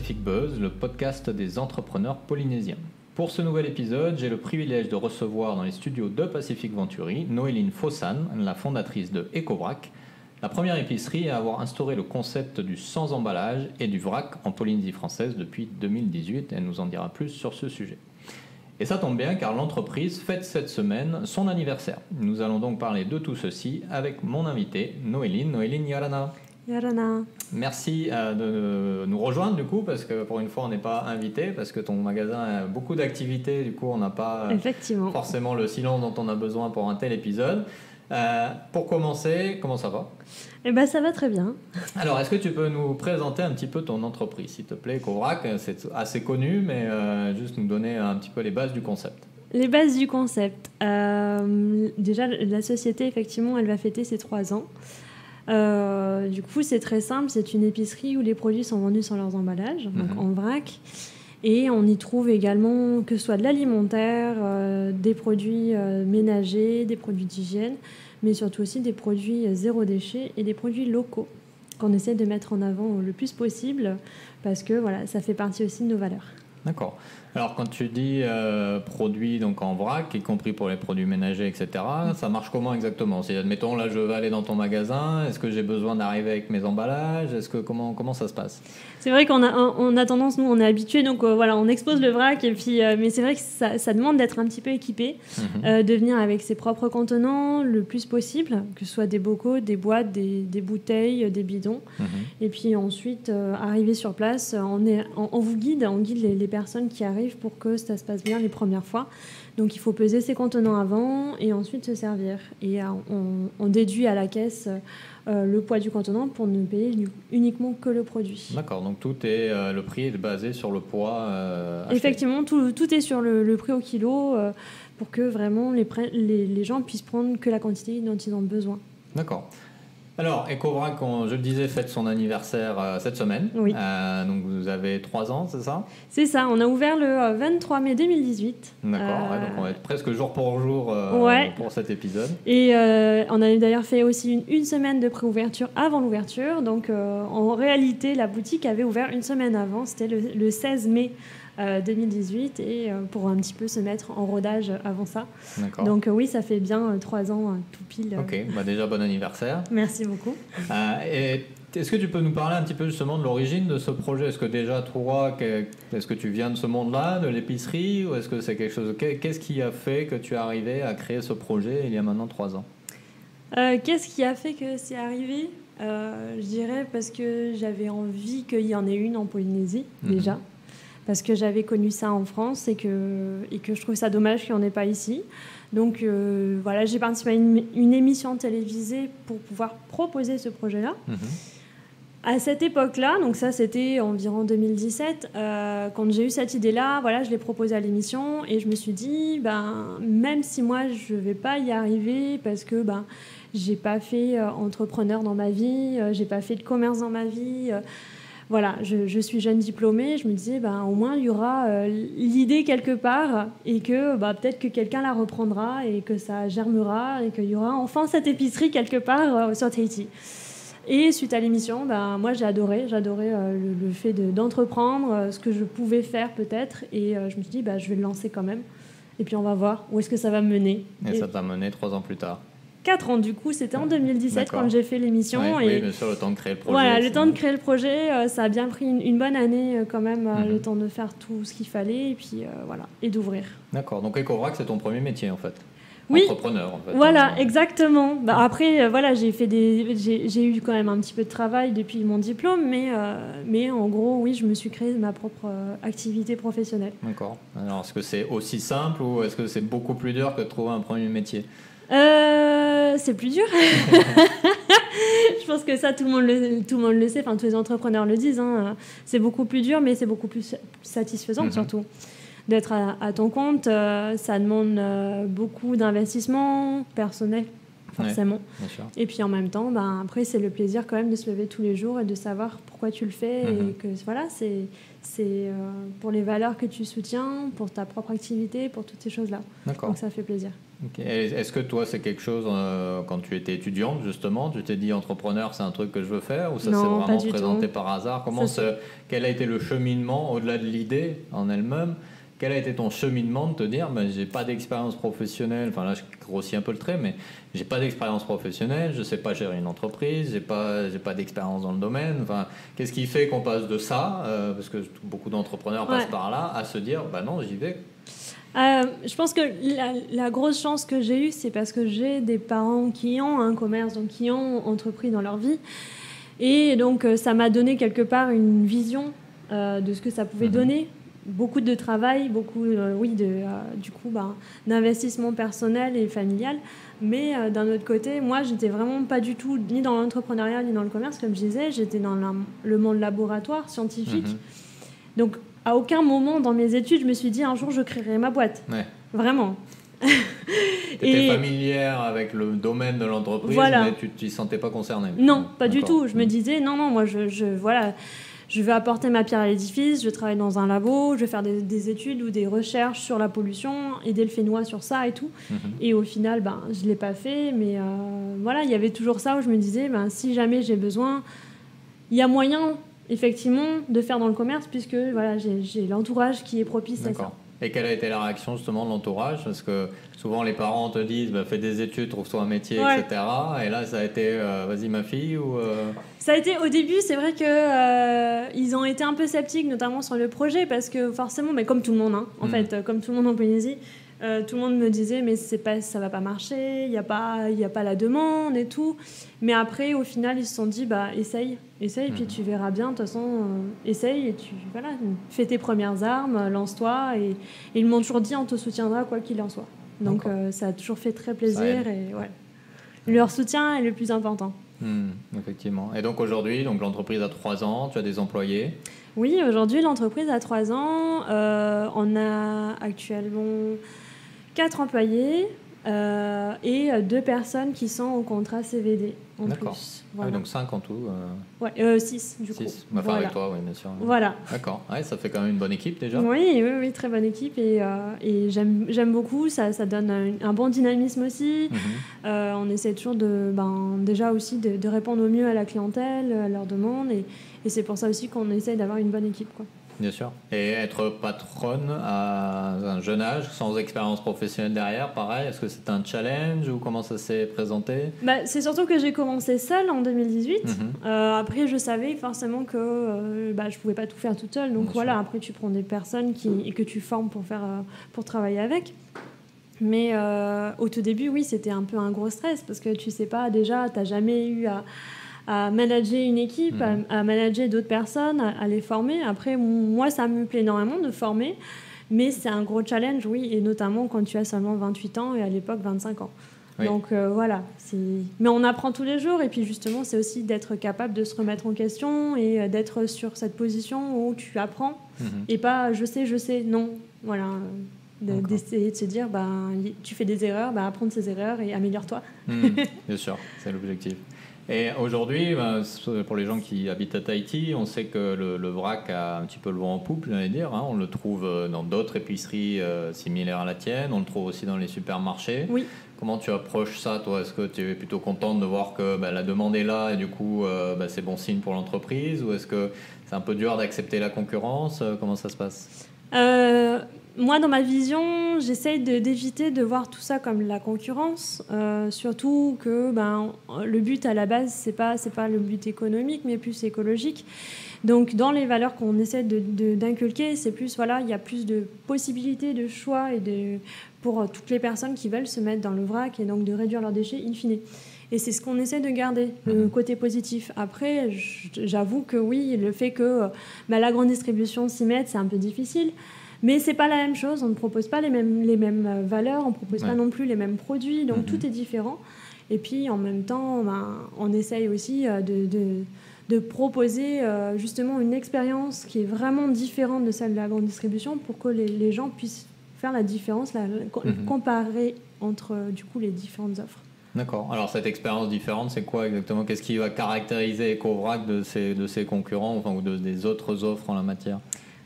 Pacific Buzz, le podcast des entrepreneurs polynésiens. Pour ce nouvel épisode, j'ai le privilège de recevoir dans les studios de Pacific Venturi Noéline Fossan, la fondatrice de EcoVrac, la première épicerie à avoir instauré le concept du sans emballage et du vrac en Polynésie française depuis 2018. Elle nous en dira plus sur ce sujet. Et ça tombe bien car l'entreprise fête cette semaine son anniversaire. Nous allons donc parler de tout ceci avec mon invité Noéline. Noéline Yarana. Yarana. Merci de nous rejoindre du coup, parce que pour une fois on n'est pas invité, parce que ton magasin a beaucoup d'activités, du coup on n'a pas forcément le silence dont on a besoin pour un tel épisode. Pour commencer, comment ça va ? Eh ben, ça va très bien. Alors, est-ce que tu peux nous présenter un petit peu ton entreprise, s'il te plaît ? EcoVrac, c'est assez connu, mais juste nous donner un petit peu les bases du concept. Les bases du concept. Déjà, la société, effectivement, elle va fêter ses 3 ans. Du coup, c'est très simple. C'est une épicerie où les produits sont vendus sans leurs emballages, donc en vrac. Et on y trouve également que ce soit de l'alimentaire, des produits ménagers, des produits d'hygiène, mais surtout aussi des produits zéro déchet et des produits locaux qu'on essaie de mettre en avant le plus possible parce que voilà, ça fait partie aussi de nos valeurs. D'accord. Alors, quand tu dis produits donc en vrac, y compris pour les produits ménagers, etc., ça marche comment exactement ? C'est, admettons, là, je vais aller dans ton magasin, est-ce que j'ai besoin d'arriver avec mes emballages ? Comment ça se passe ? C'est vrai qu'on a tendance, nous, on est habitués, donc voilà, on expose le vrac, et puis, mais c'est vrai que ça demande d'être un petit peu équipé, de venir avec ses propres contenants le plus possible, que ce soit des bocaux, des boîtes, des bouteilles, des bidons. Et puis ensuite, arriver sur place, on vous guide, on guide les personnes qui arrivent pour que ça se passe bien les premières fois. Donc il faut peser ses contenants avant et ensuite se servir. Et on déduit à la caisse le poids du contenant pour ne payer uniquement que le produit. D'accord, donc le prix est basé sur le poids acheté. Effectivement, tout est sur le prix au kilo pour que vraiment les gens puissent prendre que la quantité dont ils ont besoin. D'accord. Alors, EcoVrac, je le disais, fête son anniversaire cette semaine. Oui. Donc, vous avez 3 ans, c'est ça ? C'est ça, on a ouvert le 23 mai 2018. D'accord, donc on va être presque jour pour jour pour cet épisode. Et on a d'ailleurs fait aussi une semaine de préouverture avant l'ouverture. Donc, en réalité, la boutique avait ouvert une semaine avant, c'était le 16 mai 2018, et pour un petit peu se mettre en rodage avant ça. D'accord. Donc oui, ça fait bien 3 ans tout pile. Ok, déjà bon anniversaire. Merci beaucoup. Et est-ce que tu peux nous parler un petit peu justement de l'origine de ce projet ? Est-ce que déjà toi, est-ce que tu viens de ce monde-là, de l'épicerie, ou est-ce que c'est quelque chose... Qu'est-ce qui a fait que tu es arrivé à créer ce projet il y a maintenant 3 ans ? Qu'est-ce qui a fait que c'est arrivé ? Je dirais parce que j'avais envie qu'il y en ait une en Polynésie, déjà. Parce que j'avais connu ça en France et que je trouve ça dommage qu'il n'y en ait pas ici. Donc voilà, j'ai participé à une émission télévisée pour pouvoir proposer ce projet-là. À cette époque-là, donc ça c'était environ 2017, quand j'ai eu cette idée-là, voilà, je l'ai proposée à l'émission et je me suis dit, même si moi je ne vais pas y arriver parce que j'ai pas fait entrepreneur dans ma vie, j'ai pas fait de commerce dans ma vie... Voilà, je suis jeune diplômée, je me disais, au moins, il y aura l'idée quelque part et que peut-être que quelqu'un la reprendra et que ça germera et qu'il y aura enfin cette épicerie quelque part sur Tahiti. Et suite à l'émission, moi, j'adorais le fait d'entreprendre, ce que je pouvais faire peut-être, et je me suis dit, je vais le lancer quand même. Et puis, on va voir où est-ce que ça va me mener. Et ça t'a mené 3 ans plus tard. 4 ans du coup, c'était en 2017 quand j'ai fait l'émission. Oui, bien sûr, le temps de créer le projet. Voilà, le temps de créer le projet, ça a bien pris une bonne année quand même, le temps de faire tout ce qu'il fallait et puis voilà, et d'ouvrir. D'accord, donc EcoVrac, c'est ton premier métier en fait. Oui, entrepreneur en fait. Voilà, exactement. Après, voilà, j'ai eu quand même un petit peu de travail depuis mon diplôme, mais en gros, oui, je me suis créé ma propre activité professionnelle. D'accord. Alors, est-ce que c'est aussi simple ou est-ce que c'est beaucoup plus dur que de trouver un premier métier ? C'est plus dur. Je pense que ça, tout le monde le sait, enfin tous les entrepreneurs le disent. C'est beaucoup plus dur, mais c'est beaucoup plus satisfaisant surtout. D'être à ton compte, ça demande beaucoup d'investissement personnel, forcément. Bien sûr. Et puis en même temps, après, c'est le plaisir quand même de se lever tous les jours et de savoir pourquoi tu le fais. Et que voilà, c'est pour les valeurs que tu soutiens, pour ta propre activité, pour toutes ces choses-là. D'accord. Donc ça fait plaisir. Okay. Est-ce que toi, c'est quelque chose, quand tu étais étudiante, justement, tu t'es dit entrepreneur, c'est un truc que je veux faire, ou ça s'est vraiment présenté par hasard? Quel a été le cheminement, au-delà de l'idée en elle-même? Quel a été ton cheminement de te dire, j'ai pas d'expérience professionnelle, enfin là je grossis un peu le trait, mais j'ai pas d'expérience professionnelle, je sais pas gérer une entreprise, j'ai pas d'expérience dans le domaine, enfin qu'est-ce qui fait qu'on passe de ça, parce que beaucoup d'entrepreneurs passent par là, à se dire, non, j'y vais? Je pense que la grosse chance que j'ai eue, c'est parce que j'ai des parents qui ont un commerce, donc qui ont entrepris dans leur vie. Et donc, ça m'a donné quelque part une vision de ce que ça pouvait donner. Beaucoup de travail, beaucoup du coup, d'investissement personnel et familial. Mais d'un autre côté, moi, j'étais vraiment pas du tout ni dans l'entrepreneuriat ni dans le commerce, comme je disais. J'étais dans le monde laboratoire, scientifique. Donc, à aucun moment dans mes études, je me suis dit un jour je créerai ma boîte. Ouais. Vraiment. T'étais familière avec le domaine de l'entreprise, mais tu t'y sentais pas concernée? Non, pas du tout. Je me disais non, moi je vais apporter ma pierre à l'édifice, je travaille dans un labo, je vais faire des études ou des recherches sur la pollution, aider le Fénois sur ça et tout. Et au final, je ne l'ai pas fait, mais il y avait toujours ça où je me disais, si jamais j'ai besoin, il y a moyen, effectivement, de faire dans le commerce, puisque j'ai l'entourage qui est propice à ça. Et quelle a été la réaction justement de l'entourage? Parce que souvent les parents te disent fais des études, trouve-toi un métier, etc. Et là ça a été vas-y ma fille ou Ça a été au début, c'est vrai que ils ont été un peu sceptiques, notamment sur le projet, parce que forcément, mais comme tout le monde, en fait, comme tout le monde en Polynésie, tout le monde me disait mais ça va pas marcher, il y a pas la demande et tout. Mais après au final ils se sont dit essaye puis tu verras bien, de toute façon essaye et fais tes premières armes, lance-toi et ils m'ont toujours dit on te soutiendra quoi qu'il en soit. Donc ça a toujours fait très plaisir et leur soutien est le plus important. Effectivement. Et donc aujourd'hui, l'entreprise a 3 ans, tu as des employés? Oui, aujourd'hui l'entreprise a 3 ans, on a actuellement 4 employés et 2 personnes qui sont au contrat CVD en plus. Voilà. Donc 5 en tout 6 du coup. 6, avec toi, oui, bien sûr. Voilà. D'accord, ça fait quand même une bonne équipe déjà. Oui, très bonne équipe et j'aime beaucoup, ça donne un bon dynamisme aussi. On essaie toujours déjà aussi de répondre au mieux à la clientèle, à leurs demandes et c'est pour ça aussi qu'on essaie d'avoir une bonne équipe, quoi. Bien sûr. Et être patronne à un jeune âge, sans expérience professionnelle derrière, pareil, est-ce que c'est un challenge ou comment ça s'est présenté? C'est surtout que j'ai commencé seule en 2018. Après, je savais forcément que je pouvais pas tout faire toute seule. Donc voilà, après tu prends des personnes et que tu formes pour travailler avec. Mais au tout début, oui, c'était un peu un gros stress parce que tu sais pas, déjà, tu n'as jamais eu à manager une équipe, à manager d'autres personnes, à les former. Après, moi, ça me plaît énormément de former, mais c'est un gros challenge, oui, et notamment quand tu as seulement 28 ans et à l'époque 25 ans. Oui. Donc voilà, mais on apprend tous les jours et puis justement, c'est aussi d'être capable de se remettre en question et d'être sur cette position où tu apprends et pas je sais, non, voilà. D'essayer de se dire, tu fais des erreurs, apprends de ces erreurs et améliore-toi. Bien sûr, c'est l'objectif. Et aujourd'hui, pour les gens qui habitent à Tahiti, on sait que le vrac a un petit peu le vent en poupe, j'allais dire. On le trouve dans d'autres épiceries similaires à la tienne. On le trouve aussi dans les supermarchés. Oui. Comment tu approches ça, toi? Est-ce que tu es plutôt contente de voir que la demande est là et du coup, c'est bon signe pour l'entreprise? Ou est-ce que c'est un peu dur d'accepter la concurrence? Comment ça se passe? Moi, dans ma vision, j'essaye d'éviter de voir tout ça comme la concurrence, surtout que le but à la base, c'est pas le but économique, mais plus écologique. Donc, dans les valeurs qu'on essaie d'inculquer, c'est plus, il y a plus de possibilités de choix pour toutes les personnes qui veulent se mettre dans le vrac et donc de réduire leurs déchets in fine. Et c'est ce qu'on essaie de garder, le côté positif. Après, j'avoue que oui, le fait que la grande distribution s'y mette, c'est un peu difficile. Mais c'est pas la même chose, on ne propose pas les mêmes valeurs, on ne propose pas non plus les mêmes produits, donc tout est différent. Et puis en même temps, on essaye aussi de proposer justement une expérience qui est vraiment différente de celle de la grande distribution pour que les gens puissent faire la différence, comparer entre du coup les différentes offres. D'accord. Alors cette expérience différente, c'est quoi exactement? Qu'est-ce qui va caractériser EcoVrac de ses concurrents, enfin, ou des autres offres en la matière?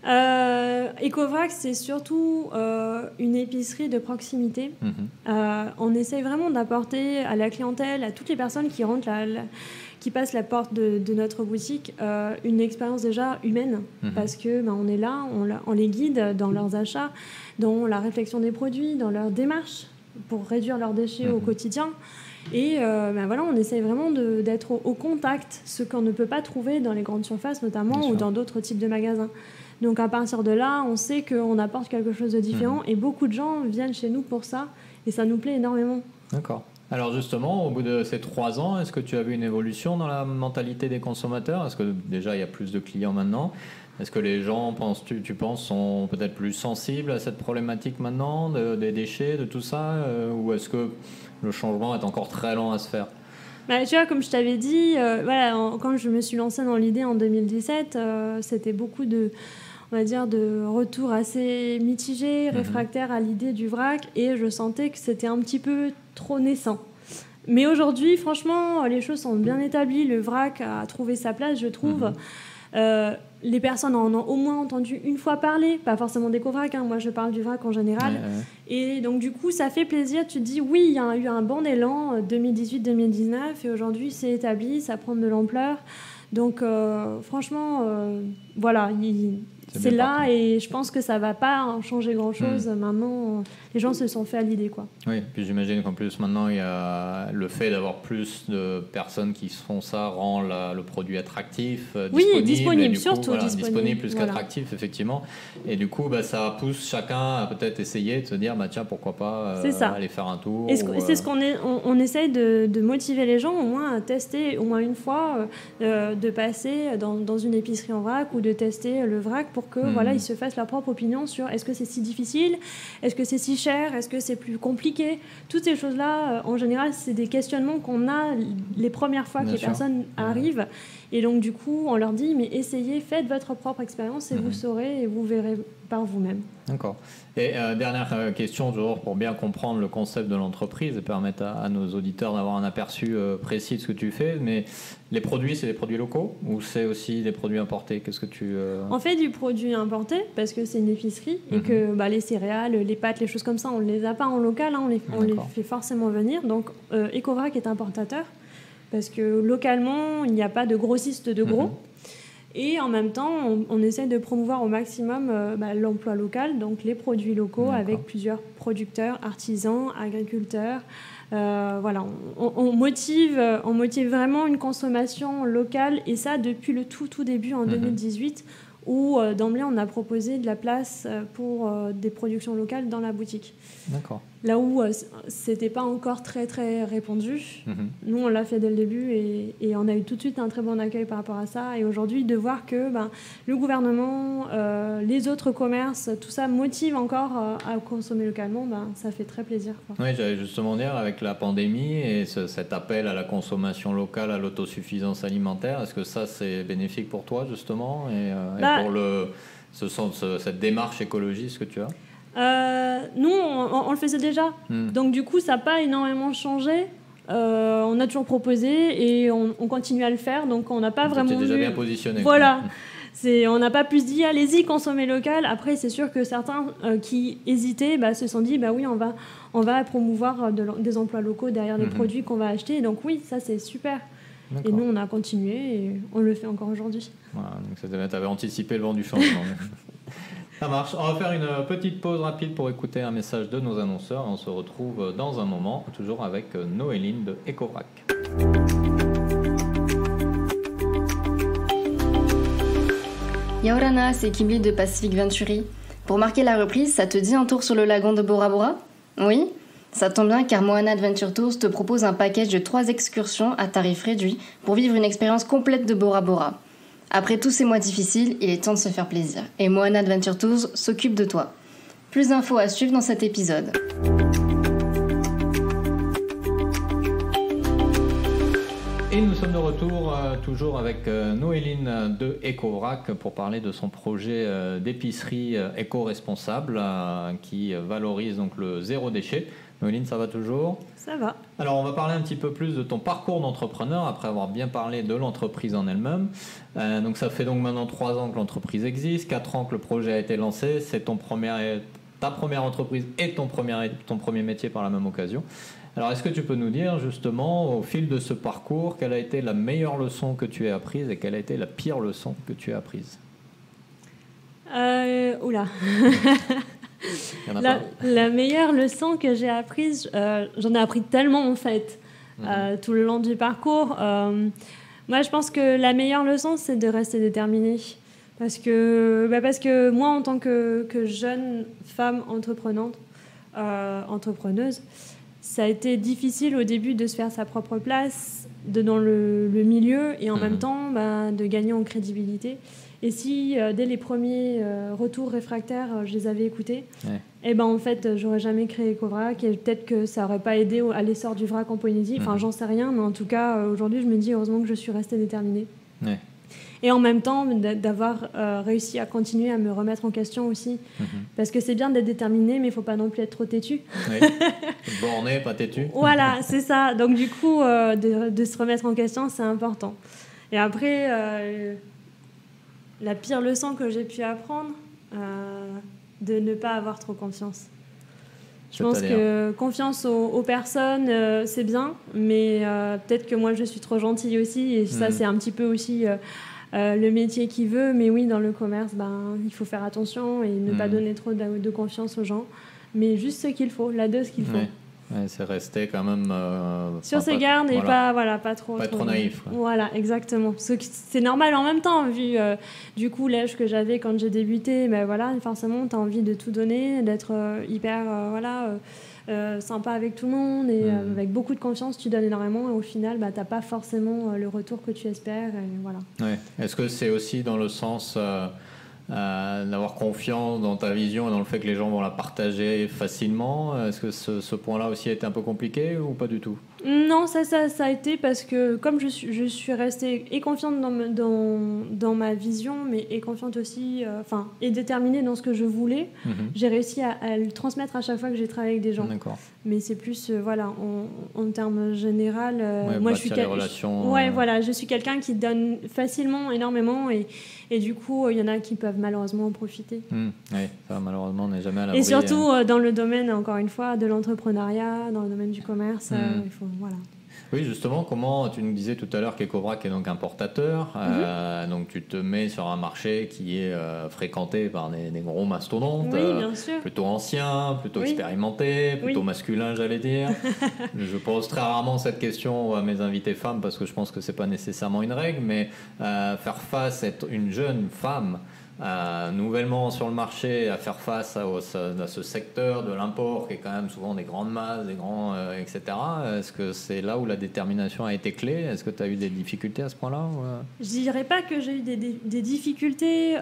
EcoVrac, c'est surtout une épicerie de proximité. On essaye vraiment d'apporter à la clientèle, à toutes les personnes qui rentrent qui passent la porte de notre boutique, une expérience déjà humaine, parce que on est là, on les guide dans leurs achats, dans la réflexion des produits, dans leur démarche pour réduire leurs déchets au quotidien. Et voilà, on essaye vraiment d'être au contact, ce qu'on ne peut pas trouver dans les grandes surfaces notamment, ou dans d'autres types de magasins. Donc à partir de là, on sait qu'on apporte quelque chose de différent, et beaucoup de gens viennent chez nous pour ça, et ça nous plaît énormément. D'accord. Alors justement, au bout de ces 3 ans, est-ce que tu as vu une évolution dans la mentalité des consommateurs? Est-ce que déjà il y a plus de clients maintenant? Est-ce que les gens, tu penses, sont peut-être plus sensibles à cette problématique maintenant, des déchets, de tout ça, ou est-ce que le changement est encore très lent à se faire? Tu vois, comme je t'avais dit, quand je me suis lancée dans l'idée en 2017, c'était beaucoup de retours assez mitigés, réfractaires à l'idée du vrac, et je sentais que c'était un petit peu trop naissant. Mais aujourd'hui, franchement, les choses sont bien établies. Le vrac a trouvé sa place, je trouve. Les personnes en ont au moins entendu une fois parler, pas forcément d'EcoVrac, moi je parle du vrac en général. Et donc du coup, ça fait plaisir. Tu te dis, oui, il y a eu un bon élan 2018-2019, et aujourd'hui c'est établi, ça prend de l'ampleur. Donc franchement, voilà, c'est là parti. Et je pense que ça va pas changer grand-chose. Maintenant, les gens se sont fait à l'idée, quoi. Oui, puis j'imagine qu'en plus, maintenant, il y a le fait d'avoir plus de personnes qui font ça rend le produit attractif, disponible, coup, surtout disponible plus qu'attractif, effectivement. Et du coup, ça pousse chacun à peut-être essayer de se dire, tiens, pourquoi pas aller faire un tour. Et c'est ce qu'on essaye de motiver les gens, au moins à tester au moins une fois, de passer dans une épicerie en vrac, ou de tester le vrac pour que ils se fassent leur propre opinion sur est-ce que c'est si difficile, est-ce que c'est si cher, est-ce que c'est plus compliqué. Toutes ces choses-là, en général, c'est des questionnements qu'on a les premières fois que les personnes arrivent. Et donc, du coup, on leur dit, mais essayez, faites votre propre expérience, et vous saurez, et vous verrez par vous-même. D'accord. Et dernière question, toujours pour bien comprendre le concept de l'entreprise et permettre à nos auditeurs d'avoir un aperçu précis de ce que tu fais. Mais les produits, c'est des produits locaux ou c'est aussi des produits importés? Qu'est-ce que tu... On fait du produit importé parce que c'est une épicerie et que les céréales, les pâtes, les choses comme ça, on ne les a pas en local, on les fait forcément venir. Donc, EcoVrac est importateur parce que localement, il n'y a pas de grossiste de gros. Et en même temps, on essaie de promouvoir au maximum l'emploi local, donc les produits locaux avec plusieurs producteurs, artisans, agriculteurs. On motive vraiment une consommation locale, et ça depuis le tout début en 2018, où d'emblée on a proposé de la place pour des productions locales dans la boutique. D'accord. Là où c'était pas encore très très répandu. Nous on l'a fait dès le début, et on a eu tout de suite un très bon accueil par rapport à ça. Et aujourd'hui, de voir que le gouvernement, les autres commerces, tout ça motive encore à consommer localement, ça fait très plaisir, quoi. Oui, j'allais justement dire, avec la pandémie et cet appel à la consommation locale, à l'autosuffisance alimentaire, est-ce que ça c'est bénéfique pour toi justement, et pour cette démarche écologiste que tu as? Nous, on le faisait déjà. Donc, du coup, ça n'a pas énormément changé. On a toujours proposé et on continue à le faire. Donc, on n'a pas vraiment. Tu es déjà bien positionné. Voilà. On n'a pas plus dit allez-y, consommez local. Après, c'est sûr que certains qui hésitaient se sont dit oui, on va promouvoir des emplois locaux derrière les produits qu'on va acheter. Donc, oui, ça, c'est super. D'accord. Et nous, on a continué et on le fait encore aujourd'hui. Voilà, donc tu avais anticipé le vent du changement. Ça marche. On va faire une petite pause rapide pour écouter un message de nos annonceurs. On se retrouve dans un moment, toujours avec Noéline de EcoVrac. Yaorana, c'est Kimberly de Pacific Venturi. Pour marquer la reprise, ça te dit un tour sur le lagon de Bora Bora? Oui? Ça tombe bien car Moana Adventure Tours te propose un package de 3 excursions à tarif réduit pour vivre une expérience complète de Bora Bora. Après tous ces mois difficiles, il est temps de se faire plaisir. Et Moana Adventure Tours s'occupe de toi. Plus d'infos à suivre dans cet épisode. Et Et nous sommes de retour toujours avec Noéline de EcoVrac pour parler de son projet d'épicerie éco-responsable qui valorise donc le zéro déchet. Noéline, ça va toujours ? Ça va. Alors on va parler un petit peu plus de ton parcours d'entrepreneur après avoir bien parlé de l'entreprise en elle-même. Donc ça fait donc maintenant 3 ans que l'entreprise existe, 4 ans que le projet a été lancé. C'est ta première entreprise et ton premier métier par la même occasion. Alors est-ce que tu peux nous dire justement au fil de ce parcours quelle a été la meilleure leçon que tu as apprise et quelle a été la pire leçon que tu as apprise ? Oula. La meilleure leçon que j'ai apprise, j'en ai appris tellement en fait, tout le long du parcours. Moi, je pense que la meilleure leçon, c'est de rester déterminée. Parce que moi, en tant que jeune femme entrepreneuse, ça a été difficile au début de se faire sa propre place dans le milieu et en même temps de gagner en crédibilité. Et si dès les premiers retours réfractaires, je les avais écoutés, et en fait, j'aurais jamais créé EcoVrac et peut-être que ça n'aurait pas aidé à l'essor du vrac en Polynésie. Enfin, j'en sais rien, mais en tout cas, aujourd'hui, je me dis heureusement que je suis restée déterminée. Ouais. Et en même temps, d'avoir réussi à continuer à me remettre en question aussi. Parce que c'est bien d'être déterminé, mais il ne faut pas non plus être trop têtu. Oui. Borné, pas têtu. Voilà, c'est ça. Donc du coup, de se remettre en question, c'est important. Et après, la pire leçon que j'ai pu apprendre, de ne pas avoir trop confiance. Je pense que confiance aux personnes, c'est bien, mais peut-être que moi, je suis trop gentille aussi. Et ça, c'est un petit peu aussi le métier qui veut. Mais oui, dans le commerce, il faut faire attention et ne pas donner trop de confiance aux gens. Mais juste ce qu'il faut, la dose qu'il faut. Ouais, c'est rester quand même sur ses gardes et pas trop naïf. Quoi. Voilà, exactement. C'est normal en même temps, vu du coup l'âge que j'avais quand j'ai débuté. Forcément, tu as envie de tout donner, d'être hyper sympa avec tout le monde et avec beaucoup de confiance, tu donnes énormément et au final, tu n'as pas forcément le retour que tu espères. Et voilà. Ouais. Est-ce que c'est aussi dans le sens d'avoir confiance dans ta vision et dans le fait que les gens vont la partager facilement? Est-ce que ce point-là aussi a été un peu compliqué ou pas du tout? Non, ça a été parce que comme je suis restée et confiante dans ma vision, mais et confiante aussi, et déterminée dans ce que je voulais, j'ai réussi à le transmettre à chaque fois que j'ai travaillé avec des gens. D'accord. Mais c'est plus, en termes général, moi je suis je suis quelqu'un qui donne facilement, énormément, et du coup, il y en a qui peuvent malheureusement en profiter. Oui, ça malheureusement, on n'est jamais à l'abri. Et surtout dans le domaine, encore une fois, de l'entrepreneuriat, dans le domaine du commerce, il faut, voilà. Oui, justement, comment tu nous disais tout à l'heure qu'EcoVrac est donc importateur, donc tu te mets sur un marché qui est fréquenté par des gros mastodontes, bien sûr. plutôt anciens, plutôt expérimentés, plutôt masculins, j'allais dire. Je pose très rarement cette question à mes invités femmes parce que je pense que c'est pas nécessairement une règle, mais faire face à être une jeune femme nouvellement sur le marché, à faire face à ce secteur de l'import qui est quand même souvent des grandes masses, des grands, etc. Est-ce que c'est là où la détermination a été clé? Est-ce que tu as eu des difficultés à ce point-là Je dirais pas que j'ai eu des difficultés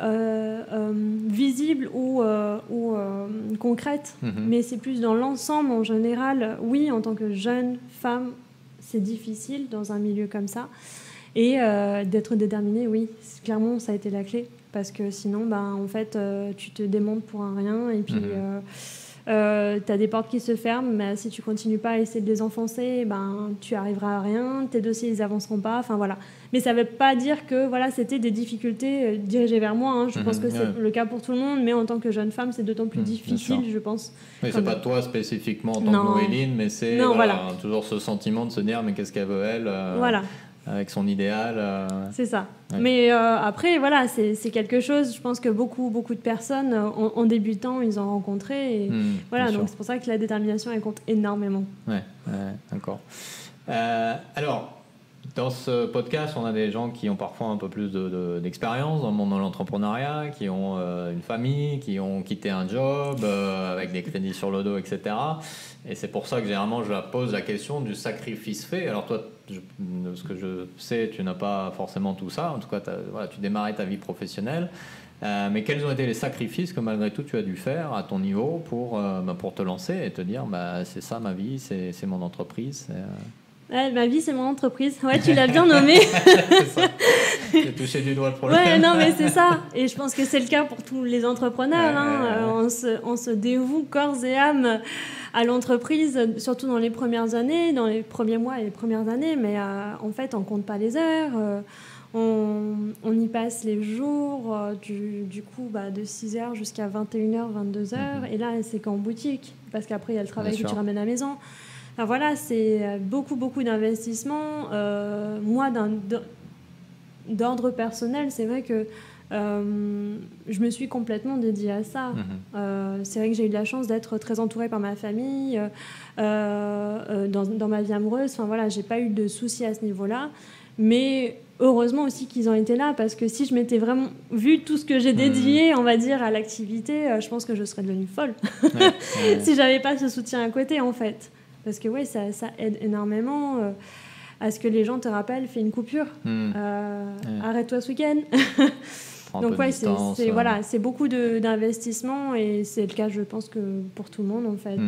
visibles ou concrètes, mais c'est plus dans l'ensemble en général. Oui, en tant que jeune femme, c'est difficile dans un milieu comme ça. Et d'être déterminée, oui, clairement, ça a été la clé. Parce que sinon, en fait, tu te démontes pour un rien. Et puis, tu as des portes qui se ferment. Mais si tu continues pas à essayer de les enfoncer, tu arriveras à rien. Tes dossiers, ils avanceront pas. Enfin, voilà. Mais ça veut pas dire que c'était des difficultés dirigées vers moi. Je pense que c'est le cas pour tout le monde. Mais en tant que jeune femme, c'est d'autant plus difficile, je pense. Mais c'est pas toi spécifiquement en tant que Noéline, mais c'est toujours ce sentiment de se dire mais qu'est-ce qu'elle veut, elle avec son idéal. C'est ça. Ouais. Mais après, voilà, c'est quelque chose, je pense que beaucoup de personnes, en débutant, ils ont rencontré. Et voilà, donc c'est pour ça que la détermination, elle compte énormément. Ouais, d'accord. Alors, dans ce podcast, on a des gens qui ont parfois un peu plus d'expérience dans le monde de l'entrepreneuriat, qui ont une famille, qui ont quitté un job avec des crédits sur le dos, etc. Et c'est pour ça que généralement je pose la question du sacrifice fait. Alors toi, de ce que je sais, tu n'as pas forcément tout ça. En tout cas, tu démarrais ta vie professionnelle. Mais quels ont été les sacrifices que malgré tout tu as dû faire à ton niveau pour te lancer et te dire c'est ça ma vie, c'est mon entreprise Ouais, ma vie, c'est mon entreprise. Ouais, tu l'as bien nommé. C'est ça. J'ai touché du doigt le problème. Ouais, non, mais c'est ça. Et je pense que c'est le cas pour tous les entrepreneurs. On se dévoue corps et âme à l'entreprise, surtout dans les premières années, dans les premiers mois et les premières années. Mais en fait, on compte pas les heures. On y passe les jours, du coup, de 6h jusqu'à 21h, 22h. Et là, c'est qu'en boutique, parce qu'après, il y a le travail que tu ramènes à la maison. Enfin, voilà, c'est beaucoup, beaucoup d'investissements. Moi, d'ordre personnel, c'est vrai que je me suis complètement dédiée à ça. C'est vrai que j'ai eu de la chance d'être très entourée par ma famille, dans ma vie amoureuse. Enfin, voilà, j'ai pas eu de soucis à ce niveau-là. Mais heureusement aussi qu'ils ont été là, parce que si je m'étais vraiment vu tout ce que j'ai dédié, on va dire, à l'activité, je pense que je serais devenue folle. Si j'avais pas ce soutien à côté, en fait. Parce que ouais, ça aide énormément à ce que les gens te rappellent, fais une coupure, arrête-toi ce week-end. Donc ouais, c'est beaucoup d'investissement, et c'est le cas, je pense, que pour tout le monde, en fait.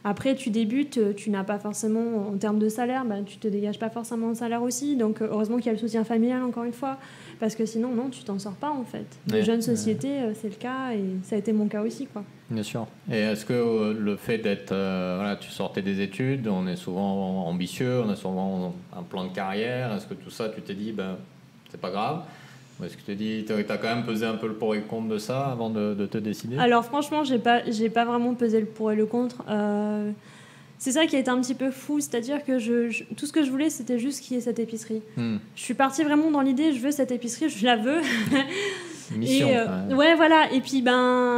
Après, tu débutes, tu n'as pas forcément, en termes de salaire, tu te dégages pas forcément de salaire aussi. Donc, heureusement qu'il y a le soutien familial, encore une fois. Parce que sinon, non, tu t'en sors pas, en fait. Les jeunes sociétés, c'est le cas, et ça a été mon cas aussi, quoi. Bien sûr. Et est-ce que le fait d'être... tu sortais des études, on est souvent ambitieux, on a souvent un plan de carrière. Est-ce que tout ça, tu t'es dit, c'est pas grave? Ou est-ce que tu t'es dit, tu as quand même pesé un peu le pour et le contre de ça avant de te décider? Alors franchement, j'ai pas vraiment pesé le pour et le contre. C'est ça qui a été un petit peu fou, c'est-à-dire que tout ce que je voulais, c'était juste qu'il y ait cette épicerie. Je suis partie vraiment dans l'idée, je veux cette épicerie, je la veux. Mission. Ouais, voilà. Et puis,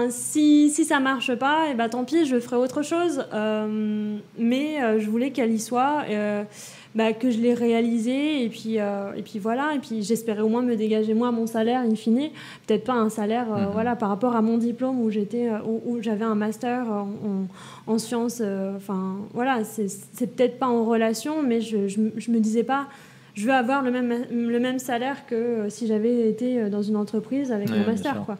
si ça marche pas, tant pis, je ferai autre chose. Mais je voulais qu'elle y soit, que je l'ai réalisée. Et puis voilà. Et puis, j'espérais au moins me dégager, moi, mon salaire, in fine. Peut-être pas un salaire, par rapport à mon diplôme où j'avais un master en sciences. Voilà, c'est peut-être pas en relation, mais je me disais pas... Je veux avoir le même salaire que si j'avais été dans une entreprise avec mon master, quoi.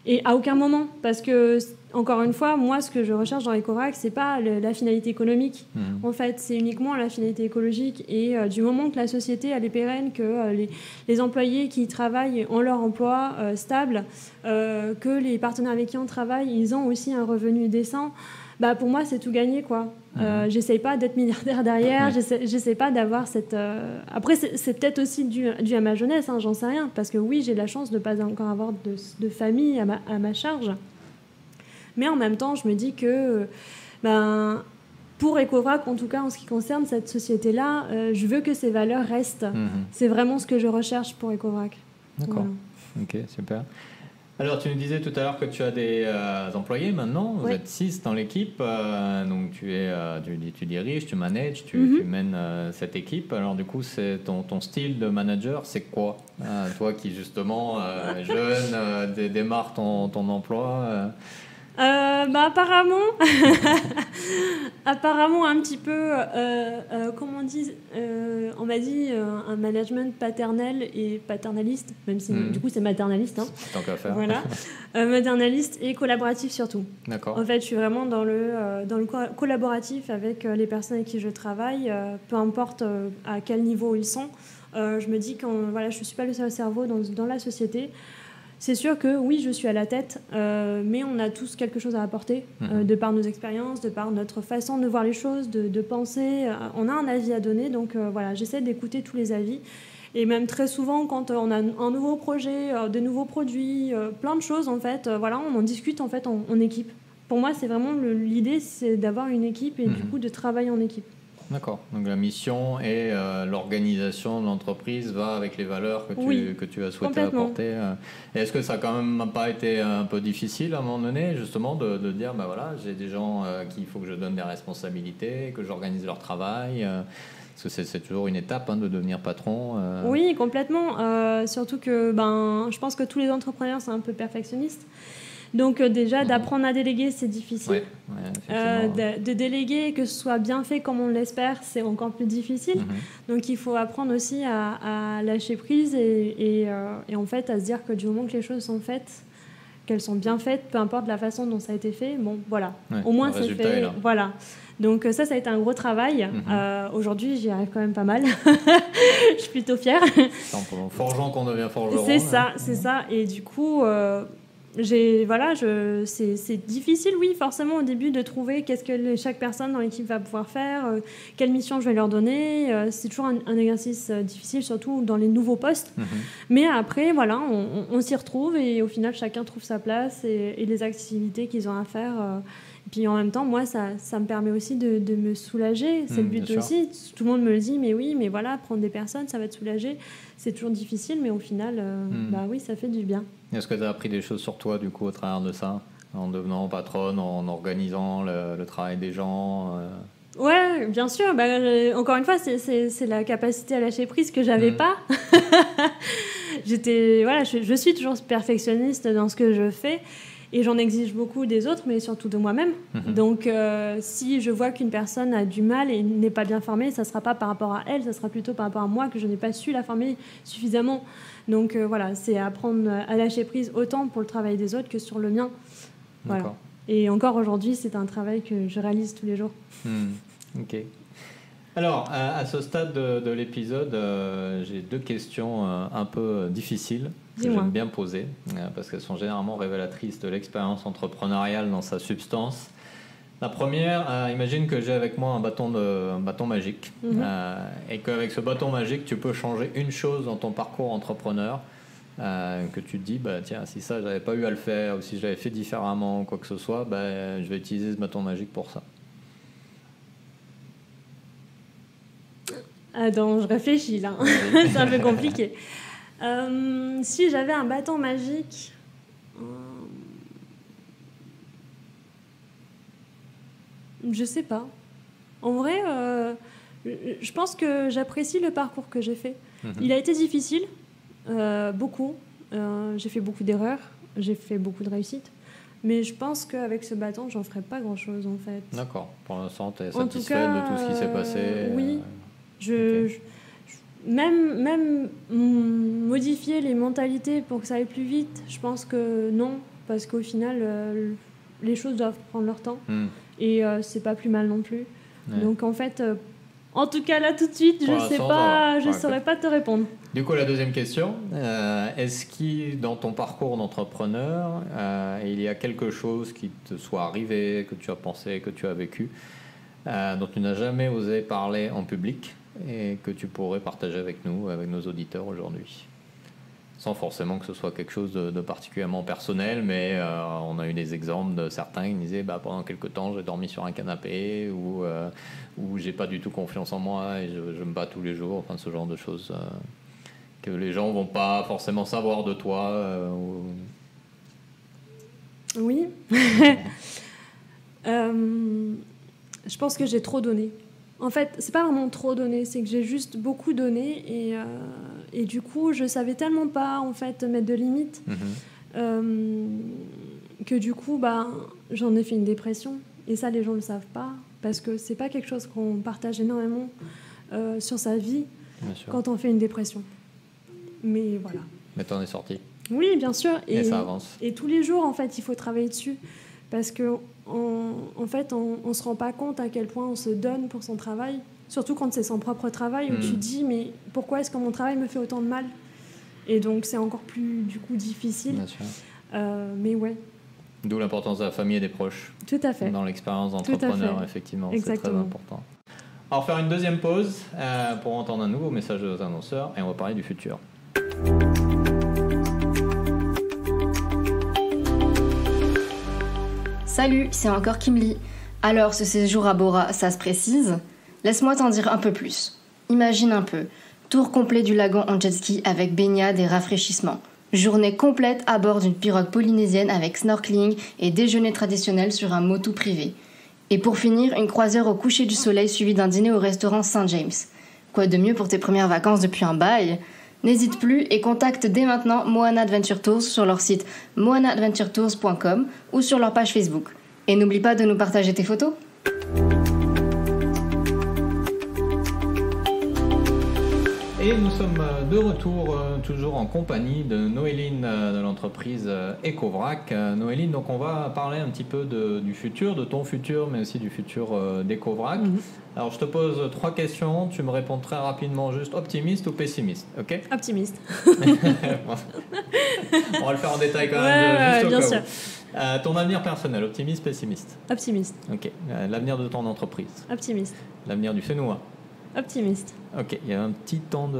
Et à aucun moment, parce que, encore une fois, moi, ce que je recherche dans Ecobrac, c'est pas la finalité économique. En fait, c'est uniquement la finalité écologique. Et du moment que la société, elle est pérenne, que les employés qui travaillent ont leur emploi stable, que les partenaires avec qui on travaille, ils ont aussi un revenu décent, pour moi, c'est tout gagné, quoi. J'essaye pas d'être milliardaire derrière, j'essaye pas d'avoir cette... Après, c'est peut-être aussi dû à ma jeunesse, hein, j'en sais rien, parce que oui, j'ai la chance de ne pas encore avoir de famille à ma charge. Mais en même temps, je me dis que pour Ecobrac, en tout cas en ce qui concerne cette société-là, je veux que ces valeurs restent. C'est vraiment ce que je recherche pour Ecobrac. D'accord, ok, super. Alors, tu nous disais tout à l'heure que tu as des employés maintenant. Vous êtes 6 dans l'équipe. Donc, tu diriges, tu manages, tu mènes cette équipe. Alors, du coup, c'est ton style de manager, c'est quoi? Toi qui, justement, jeune, démarre ton emploi apparemment un petit peu, comment on dit, on m'a dit un management paternel et paternaliste, même si du coup c'est maternaliste. Tant qu'à faire. Voilà, maternaliste et collaboratif surtout. D'accord. En fait, je suis vraiment dans le collaboratif avec les personnes avec qui je travaille, peu importe à quel niveau ils sont. Je me dis que je ne suis pas le seul cerveau dans la société. C'est sûr que oui, je suis à la tête, mais on a tous quelque chose à apporter, de par nos expériences, de par notre façon de voir les choses, de penser. On a un avis à donner, donc j'essaie d'écouter tous les avis. Et même très souvent, quand on a un nouveau projet, de nouveaux produits, plein de choses, en fait, on en discute en fait en équipe. Pour moi, c'est vraiment l'idée, c'est d'avoir une équipe et du coup de travailler en équipe. D'accord. Donc la mission et l'organisation de l'entreprise va avec les valeurs que tu as souhaité apporter. Et est-ce que ça n'a quand même pas été un peu difficile à un moment donné, justement, de dire, j'ai des gens qu'il faut que je donne des responsabilités, que j'organise leur travail parce que c'est toujours une étape de devenir patron. Oui, complètement. Surtout que je pense que tous les entrepreneurs sont un peu perfectionnistes. Donc déjà, d'apprendre à déléguer, c'est difficile. De déléguer, que ce soit bien fait comme on l'espère, c'est encore plus difficile. Donc il faut apprendre aussi à lâcher prise et en fait à se dire que du moment que les choses sont faites, qu'elles sont bien faites, peu importe la façon dont ça a été fait, au moins c'est fait. Voilà. Donc ça a été un gros travail. Aujourd'hui, j'y arrive quand même pas mal. Je suis plutôt fière. C'est en forgeant qu'on devient forgeron. C'est ça. Et du coup, c'est difficile, oui, forcément, au début, de trouver qu'est-ce que chaque personne dans l'équipe va pouvoir faire, quelle mission je vais leur donner. C'est toujours un exercice difficile, surtout dans les nouveaux postes. Mais après, voilà, on s'y retrouve et au final, chacun trouve sa place et les activités qu'ils ont à faire. Et puis en même temps, moi, ça me permet aussi de me soulager. C'est le but aussi. Tout le monde me le dit, mais oui, mais voilà, prendre des personnes, ça va te soulager. C'est toujours difficile, mais au final, oui, ça fait du bien. Est-ce que tu as appris des choses sur toi, du coup, au travers de ça, en devenant patronne, en organisant le travail des gens Ouais, bien sûr. Encore une fois, c'est la capacité à lâcher prise que j'avais pas. Je suis toujours perfectionniste dans ce que je fais. Et j'en exige beaucoup des autres, mais surtout de moi-même. Donc, si je vois qu'une personne a du mal et n'est pas bien formée, ça ne sera pas par rapport à elle, ça sera plutôt par rapport à moi que je n'ai pas su la former suffisamment. Donc, c'est apprendre à lâcher prise autant pour le travail des autres que sur le mien. Voilà. Et encore aujourd'hui, c'est un travail que je réalise tous les jours. Ok. Alors, à ce stade de l'épisode, j'ai 2 questions un peu difficiles que j'aime bien poser, parce qu'elles sont généralement révélatrices de l'expérience entrepreneuriale dans sa substance. La première, imagine que j'ai avec moi un bâton magique, et qu'avec ce bâton magique, tu peux changer une chose dans ton parcours entrepreneur, que tu te dis, tiens, si ça, j'avais pas eu à le faire, ou si je l'avais fait différemment, ou quoi que ce soit, je vais utiliser ce bâton magique pour ça. Attends, je réfléchis là. C'est un peu compliqué. Si j'avais un bâton magique, je sais pas. En vrai, je pense que j'apprécie le parcours que j'ai fait. Il a été difficile, beaucoup. J'ai fait beaucoup d'erreurs, j'ai fait beaucoup de réussites. Mais je pense qu'avec ce bâton, j'en ferais pas grand-chose en fait. D'accord. Pour l'instant, tu es satisfaite de tout ce qui s'est passé Oui. Même modifier les mentalités pour que ça aille plus vite, je pense que non, parce qu'au final, les choses doivent prendre leur temps et c'est pas plus mal non plus. Ouais. Donc en fait, en tout cas là tout de suite, je saurais pas te répondre. Du coup, la deuxième question, est-ce que dans ton parcours d'entrepreneur, il y a quelque chose qui te soit arrivé, que tu as pensé, que tu as vécu, dont tu n'as jamais osé parler en public et que tu pourrais partager avec nous, avec nos auditeurs aujourd'hui, sans forcément que ce soit quelque chose de particulièrement personnel, mais on a eu des exemples de certains qui disaient pendant quelques temps j'ai dormi sur un canapé ou j'ai pas du tout confiance en moi et je me bats tous les jours, enfin ce genre de choses que les gens vont pas forcément savoir de toi. Oui. Je pense que j'ai trop donné. En fait, c'est pas vraiment trop donné, c'est que j'ai juste beaucoup donné et du coup, je savais tellement pas en fait mettre de limites que du coup, j'en ai fait une dépression. Et ça, les gens le savent pas parce que c'est pas quelque chose qu'on partage énormément sur sa vie quand on fait une dépression. Mais voilà. Mais t'en es sorti. Oui, bien sûr. Et ça avance. Et tous les jours, en fait, il faut travailler dessus parce que en fait, on se rend pas compte à quel point on se donne pour son travail, surtout quand c'est son propre travail, où tu te dis mais pourquoi est-ce que mon travail me fait autant de mal? Et donc c'est encore plus du coup difficile. Bien sûr. Mais ouais. D'où l'importance de la famille et des proches. Tout à fait. Dans l'expérience d'entrepreneur, effectivement, c'est très important. On va faire une deuxième pause pour entendre un nouveau message de nos annonceurs et on va parler du futur. Salut, c'est encore Kim Lee. Alors, ce séjour à Bora, ça se précise? Laisse-moi t'en dire un peu plus. Imagine un peu. Tour complet du lagon en jet ski avec baignade et rafraîchissement. Journée complète à bord d'une pirogue polynésienne avec snorkeling et déjeuner traditionnel sur un motu privé. Et pour finir, une croisière au coucher du soleil suivie d'un dîner au restaurant St. James. Quoi de mieux pour tes premières vacances depuis un bail? N'hésite plus et contacte dès maintenant Moana Adventure Tours sur leur site moanaadventuretours.com ou sur leur page Facebook. Et n'oublie pas de nous partager tes photos. Et nous sommes de retour, toujours en compagnie de Noéline de l'entreprise Ecovrac. Noéline, donc on va parler un petit peu du futur, de ton futur, mais aussi du futur d'Ecovrac. Alors je te pose 3 questions, tu me réponds très rapidement, juste optimiste ou pessimiste, ok? Optimiste. On va le faire en détail quand même, juste au bien cas sûr. où. Ton avenir personnel, optimiste, pessimiste? Optimiste. Ok. L'avenir de ton entreprise? Optimiste. L'avenir du Fénois? Optimiste. Ok, il y a un petit temps de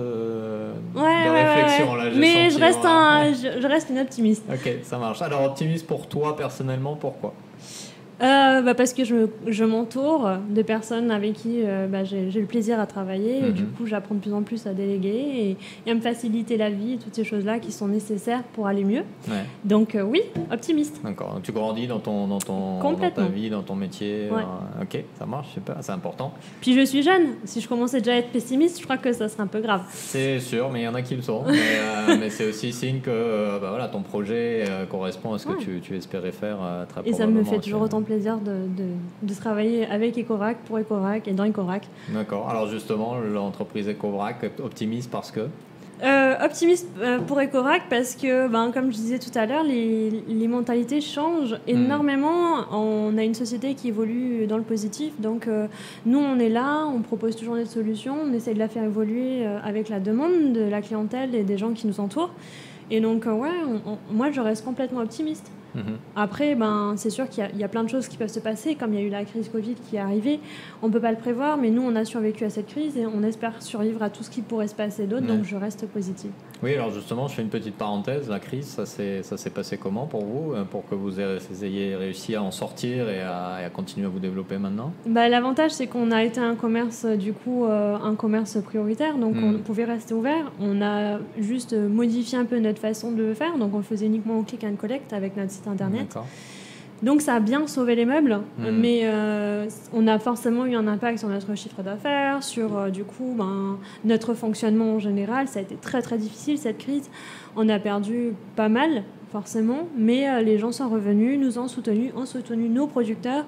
Ouais, réflexion là. Mais senti, je reste une optimiste. Ok, ça marche. Alors optimiste pour toi personnellement, pourquoi? Parce que je m'entoure de personnes avec qui j'ai le plaisir à travailler. Et du coup, j'apprends de plus en plus à déléguer et à me faciliter la vie, toutes ces choses-là qui sont nécessaires pour aller mieux. Ouais. Donc oui, optimiste. D'accord. Donc, tu grandis dans ta vie, dans ton métier. Ouais. Ok, ça marche, super, c'est important. Puis je suis jeune. Si je commençais déjà à être pessimiste, je crois que ça serait un peu grave. C'est sûr, mais il y en a qui le sont. Mais c'est aussi signe que ton projet correspond à ce que tu espérais faire très probablement. Et ça me fait toujours autant plaisir de travailler avec Ecovrac, pour Ecovrac et dans Ecovrac. D'accord. Alors justement, l'entreprise Ecovrac, optimiste parce que optimiste pour Ecovrac parce que, comme je disais tout à l'heure, les mentalités changent énormément. On a une société qui évolue dans le positif. Donc, nous, on est là, on propose toujours des solutions, on essaie de la faire évoluer avec la demande de la clientèle et des gens qui nous entourent. Et donc, moi, je reste complètement optimiste. Après, c'est sûr qu'il y a plein de choses qui peuvent se passer, comme il y a eu la crise Covid qui est arrivée. On ne peut pas le prévoir, mais nous, on a survécu à cette crise et on espère survivre à tout ce qui pourrait se passer d'autre, donc je reste positive. Oui, alors justement, je fais une petite parenthèse. La crise, ça s'est passé comment pour vous, pour que vous ayez réussi à en sortir et à continuer à vous développer maintenant? L'avantage, c'est qu'on a été un commerce prioritaire, donc on pouvait rester ouvert. On a juste modifié un peu notre façon de le faire, donc on faisait uniquement au click and collect avec notre site internet. D'accord. Donc ça a bien sauvé les meubles, mais on a forcément eu un impact sur notre chiffre d'affaires, sur notre fonctionnement en général. Ça a été très très difficile cette crise. On a perdu pas mal, forcément, mais les gens sont revenus, nous ont soutenu nos producteurs.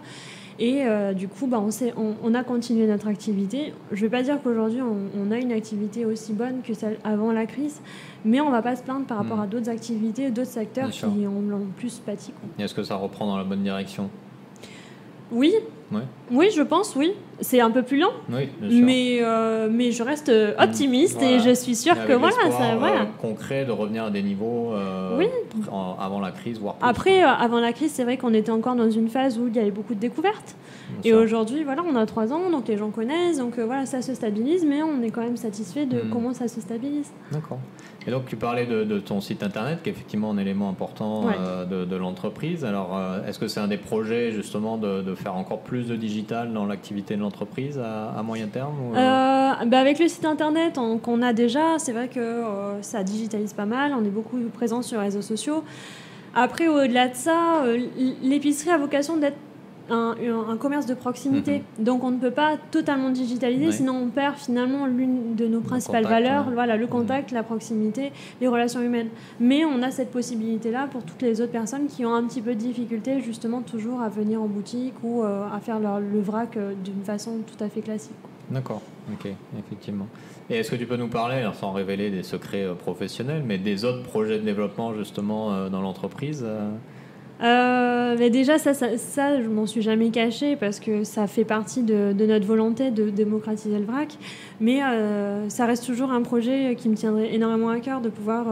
Et du coup, on a continué notre activité. Je ne vais pas dire qu'aujourd'hui, on a une activité aussi bonne que celle avant la crise, mais on ne va pas se plaindre par rapport à d'autres activités, d'autres secteurs qui ont plus pâti. Est-ce que ça reprend dans la bonne direction? Oui. Ouais. Oui, je pense, oui. C'est un peu plus lent, oui, bien sûr. Mais je reste optimiste et je suis sûre que ça concret de revenir à des niveaux avant la crise, voire plus. Après, avant la crise, c'est vrai qu'on était encore dans une phase où il y avait beaucoup de découvertes. Et aujourd'hui, on a 3 ans, donc les gens connaissent, donc ça se stabilise, mais on est quand même satisfait de comment ça se stabilise. D'accord. Et donc tu parlais de ton site internet, qui est effectivement un élément important de l'entreprise. Alors, est-ce que c'est un des projets justement de faire encore plus de digital dans l'activité de l'entreprise à moyen terme ou avec le site internet qu'on a déjà, c'est vrai que ça digitalise pas mal, on est beaucoup présent sur les réseaux sociaux. Après, au-delà de ça, l'épicerie a vocation d'être un commerce de proximité. Donc on ne peut pas totalement digitaliser, sinon on perd finalement l'une de nos principales valeurs, le contact, la proximité, les relations humaines. Mais on a cette possibilité-là pour toutes les autres personnes qui ont un petit peu de difficulté justement toujours à venir en boutique ou à faire le vrac d'une façon tout à fait classique. D'accord, ok, effectivement. Et est-ce que tu peux nous parler, alors sans révéler des secrets professionnels, mais des autres projets de développement justement dans l'entreprise mais déjà, ça, je m'en suis jamais cachée parce que ça fait partie de notre volonté de démocratiser le vrac. Mais ça reste toujours un projet qui me tiendrait énormément à cœur de pouvoir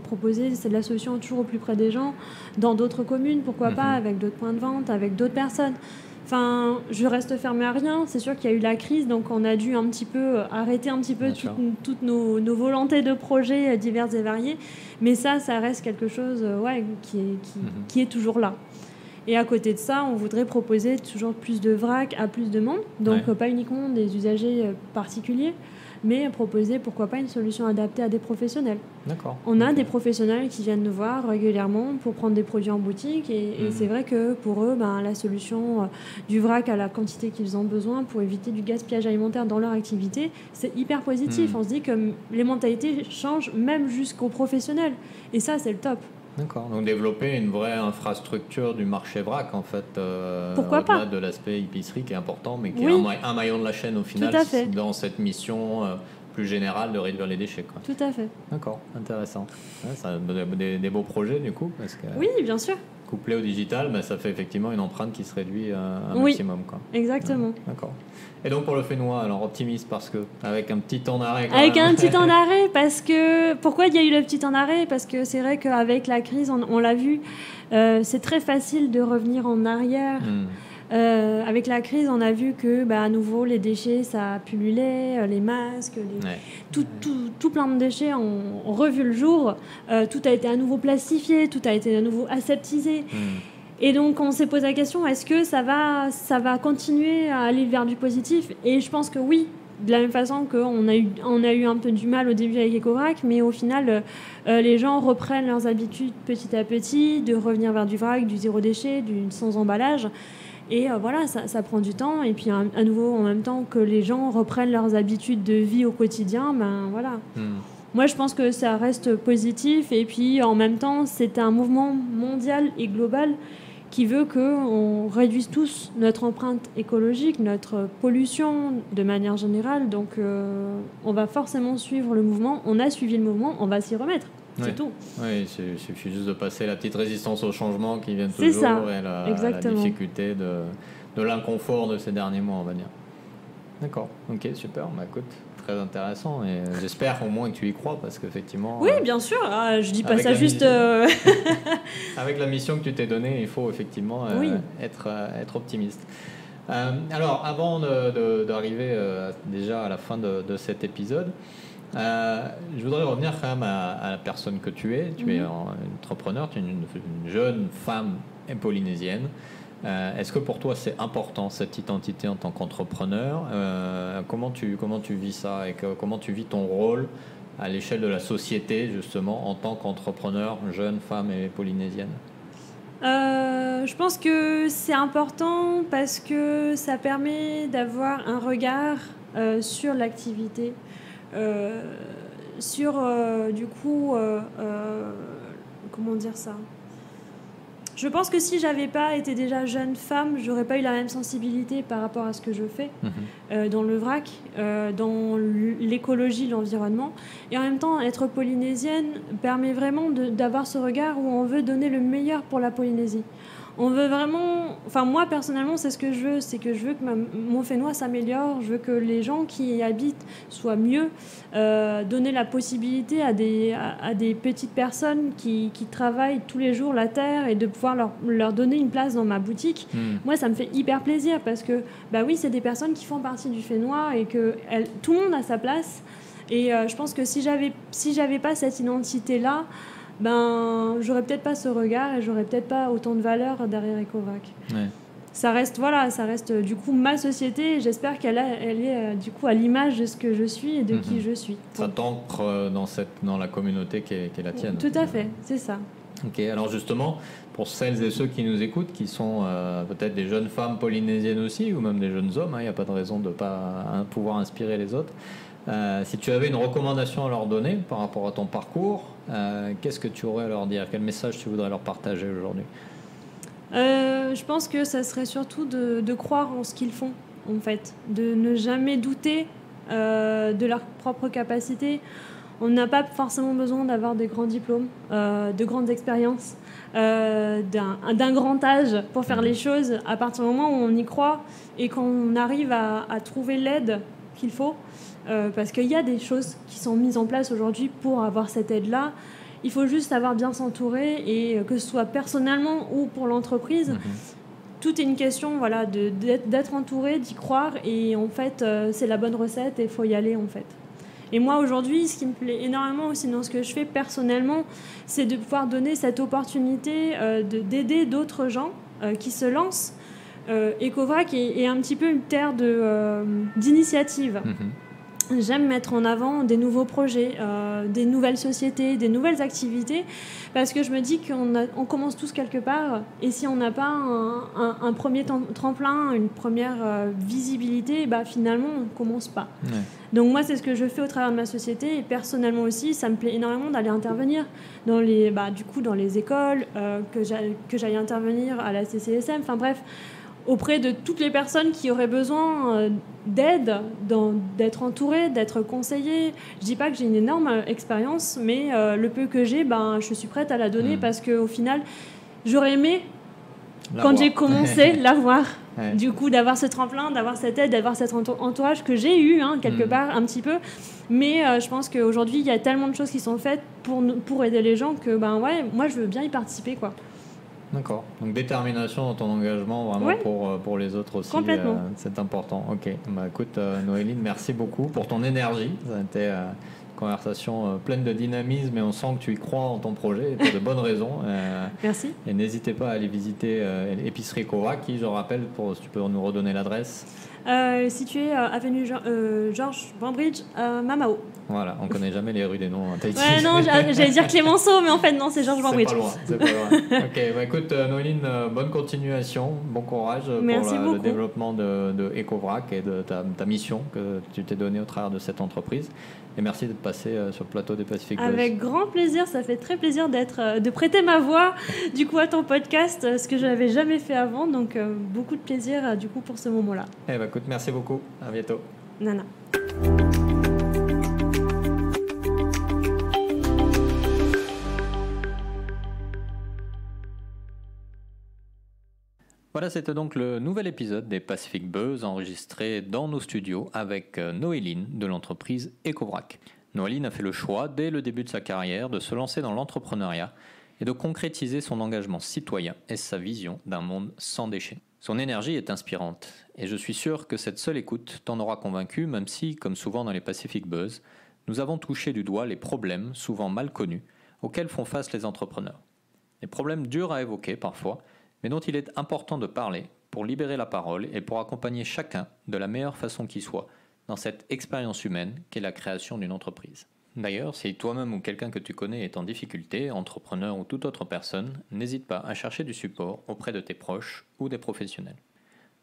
proposer de la solution toujours au plus près des gens, dans d'autres communes, pourquoi pas, avec d'autres points de vente, avec d'autres personnes. Enfin, je reste fermée à rien. C'est sûr qu'il y a eu la crise, donc on a dû un petit peu arrêter un petit peu toutes nos volontés de projets divers et variés. Mais ça reste quelque chose qui est toujours là. Et à côté de ça, on voudrait proposer toujours plus de vrac à plus de monde. Donc pas uniquement des usagers particuliers, mais proposer, pourquoi pas, une solution adaptée à des professionnels. D'accord. On a des professionnels qui viennent nous voir régulièrement pour prendre des produits en boutique et c'est vrai que pour eux, la solution du vrac à la quantité qu'ils ont besoin pour éviter du gaspillage alimentaire dans leur activité, c'est hyper positif. On se dit que les mentalités changent même jusqu'aux professionnels et ça, c'est le top. D'accord, donc développer une vraie infrastructure du marché vrac en fait, pourquoi pas, de l'aspect épicerie qui est important mais qui est un maillon de la chaîne au final dans cette mission plus général de réduire les déchets, quoi. Tout à fait. D'accord, intéressant. Ouais, ça donne des beaux projets du coup, parce que Oui, bien sûr. couplé au digital, ça fait effectivement une empreinte qui se réduit un Oui. maximum, quoi. Exactement. Ouais, d'accord. Et donc pour le Fénois, alors optimiste parce que avec un petit temps d'arrêt. Avec un petit temps d'arrêt, parce que... Pourquoi il y a eu le petit temps d'arrêt? Parce que c'est vrai qu'avec la crise, on l'a vu, c'est très facile de revenir en arrière. Avec la crise, on a vu que, à nouveau, les déchets, ça pullulait, les masques, tout plein de déchets ont revu le jour. Tout a été à nouveau plastifié, tout a été à nouveau aseptisé. Et donc, on s'est posé la question, est-ce que ça va continuer à aller vers du positif? Et je pense que oui, de la même façon qu'on a eu un peu du mal au début avec Ecovrac, mais au final, les gens reprennent leurs habitudes petit à petit, de revenir vers du vrac, du zéro déchet, du sans emballage. Et voilà, ça prend du temps. Et puis, à nouveau, en même temps que les gens reprennent leurs habitudes de vie au quotidien, voilà. Moi, je pense que ça reste positif. Et puis, en même temps, c'est un mouvement mondial et global qui veut qu'on réduise tous notre empreinte écologique, notre pollution de manière générale. Donc, on va forcément suivre le mouvement. On a suivi le mouvement, on va s'y remettre. C'est tout. Oui, il suffit juste de passer la petite résistance au changement qui vient toujours et la difficulté de l'inconfort de ces derniers mois, on va dire. D'accord, ok, super. Écoute, très intéressant et j'espère au moins que tu y crois parce qu'effectivement... Oui, bien sûr, je dis pas ça juste... Avec la mission que tu t'es donnée, il faut effectivement être optimiste. Alors, avant d'arriver déjà à la fin de cet épisode, je voudrais revenir quand même à la personne que tu es. Tu es un entrepreneur, tu es une jeune femme polynésienne. Est-ce que pour toi c'est important cette identité en tant qu'entrepreneur? Comment tu vis ça et comment tu vis ton rôle à l'échelle de la société justement en tant qu'entrepreneur, jeune femme et polynésienne? Je pense que c'est important parce que ça permet d'avoir un regard sur l'activité, sur du coup comment dire ça? Je pense que si j'avais pas été déjà jeune femme, j'aurais pas eu la même sensibilité par rapport à ce que je fais dans le vrac, dans l'écologie, l'environnement. Et en même temps, être polynésienne permet vraiment d'avoir ce regard où on veut donner le meilleur pour la Polynésie. On veut vraiment... Enfin, moi, personnellement, c'est ce que je veux. C'est que je veux que mon Fénois s'améliore. Je veux que les gens qui y habitent soient mieux. Donner la possibilité à des petites personnes qui travaillent tous les jours la terre et de pouvoir leur donner une place dans ma boutique. Moi, ça me fait hyper plaisir parce que, oui, c'est des personnes qui font partie du Fénois et que tout le monde a sa place. Et je pense que si j'avais pas cette identité-là, j'aurais peut-être pas ce regard et j'aurais peut-être pas autant de valeur derrière Ecovrac. Ouais. Ça reste du coup ma société et j'espère qu'elle est du coup à l'image de ce que je suis et de qui je suis. Ça t'ancre dans la communauté qui est la tienne. Tout à fait, c'est ça. Ok, alors justement, pour celles et ceux qui nous écoutent, qui sont peut-être des jeunes femmes polynésiennes aussi, ou même des jeunes hommes, il n'y a pas de raison de ne pas pouvoir inspirer les autres. Si tu avais une recommandation à leur donner par rapport à ton parcours, qu'est-ce que tu aurais à leur dire? Quel message tu voudrais leur partager aujourd'hui? Je pense que ça serait surtout de croire en ce qu'ils font, en fait. De ne jamais douter de leur propre capacité. On n'a pas forcément besoin d'avoir des grands diplômes, de grandes expériences, d'un grand âge pour faire les choses. À partir du moment où on y croit et qu'on arrive à trouver l'aide qu'il faut, parce qu'il y a des choses qui sont mises en place aujourd'hui pour avoir cette aide-là. Il faut juste savoir bien s'entourer et que ce soit personnellement ou pour l'entreprise, tout est une question d'être entouré, d'y croire et en fait c'est la bonne recette et il faut y aller en fait. Et moi aujourd'hui, ce qui me plaît énormément aussi dans ce que je fais personnellement, c'est de pouvoir donner cette opportunité d'aider d'autres gens qui se lancent. Ecovrac est un petit peu une terre d'initiative. J'aime mettre en avant des nouveaux projets, des nouvelles sociétés, des nouvelles activités, parce que je me dis qu'on commence tous quelque part, et si on n'a pas un premier tremplin, une première visibilité, finalement on ne commence pas. Ouais. Donc moi c'est ce que je fais au travers de ma société, et personnellement aussi ça me plaît énormément d'aller intervenir dans les écoles, que j'aille intervenir à la CCSM, enfin bref. auprès de toutes les personnes qui auraient besoin d'aide, d'être entourées, d'être conseillées. Je dis pas que j'ai une énorme expérience, mais le peu que j'ai, je suis prête à la donner parce qu'au final, j'aurais aimé, quand j'ai commencé, l'avoir. Ouais. Du coup, d'avoir ce tremplin, d'avoir cette aide, d'avoir cet entourage que j'ai eu, quelque part, un petit peu. Mais je pense qu'aujourd'hui, il y a tellement de choses qui sont faites pour aider les gens que, moi, je veux bien y participer, quoi. D'accord. Donc, détermination dans ton engagement, vraiment, pour les autres aussi. Complètement. C'est important. Ok. Écoute, Noéline, merci beaucoup pour ton énergie. Ça a été une conversation pleine de dynamisme et on sent que tu y crois en ton projet pour de bonnes raisons. Merci. Et n'hésitez pas à aller visiter l'épicerie Ecobrac, qui, je rappelle, si tu peux nous redonner l'adresse. Situé avenue Georges Bambridge, Mamao. Voilà, on connaît jamais les rues des noms. Ouais, non, j'allais dire Clémenceau, mais en fait non, c'est Georges Bambridge. C'est pas loin. Ok, écoute, Noéline, bonne continuation, bon courage pour le développement de Ecobrac et de ta mission que tu t'es donnée au travers de cette entreprise. Et merci de passer sur le plateau des Pacific Buzz. Avec grand plaisir, ça fait très plaisir de prêter ma voix du coup à ton podcast, ce que je n'avais jamais fait avant, donc beaucoup de plaisir du coup pour ce moment-là. Écoute, merci beaucoup, à bientôt. Nana. Voilà, c'était donc le nouvel épisode des Pacific Buzz enregistré dans nos studios avec Noéline de l'entreprise Ecobrac. Noéline a fait le choix, dès le début de sa carrière, de se lancer dans l'entrepreneuriat et de concrétiser son engagement citoyen et sa vision d'un monde sans déchets. Son énergie est inspirante et je suis sûr que cette seule écoute t'en aura convaincu, même si, comme souvent dans les Pacific Buzz, nous avons touché du doigt les problèmes, souvent mal connus, auxquels font face les entrepreneurs. Des problèmes durs à évoquer parfois, mais dont il est important de parler pour libérer la parole et pour accompagner chacun de la meilleure façon qui soit dans cette expérience humaine qu'est la création d'une entreprise. D'ailleurs, si toi-même ou quelqu'un que tu connais est en difficulté, entrepreneur ou toute autre personne, n'hésite pas à chercher du support auprès de tes proches ou des professionnels.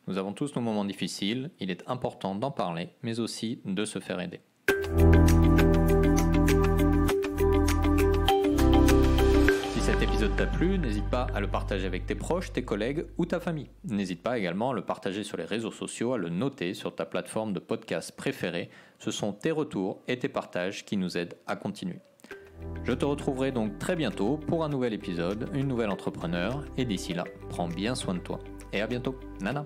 Nous avons tous nos moments difficiles, il est important d'en parler, mais aussi de se faire aider. Si cet épisode t'a plu, n'hésite pas à le partager avec tes proches, tes collègues ou ta famille. N'hésite pas également à le partager sur les réseaux sociaux, à le noter sur ta plateforme de podcast préférée. Ce sont tes retours et tes partages qui nous aident à continuer. Je te retrouverai donc très bientôt pour un nouvel épisode, une nouvelle entrepreneur, et d'ici là, prends bien soin de toi. Et à bientôt. Nana.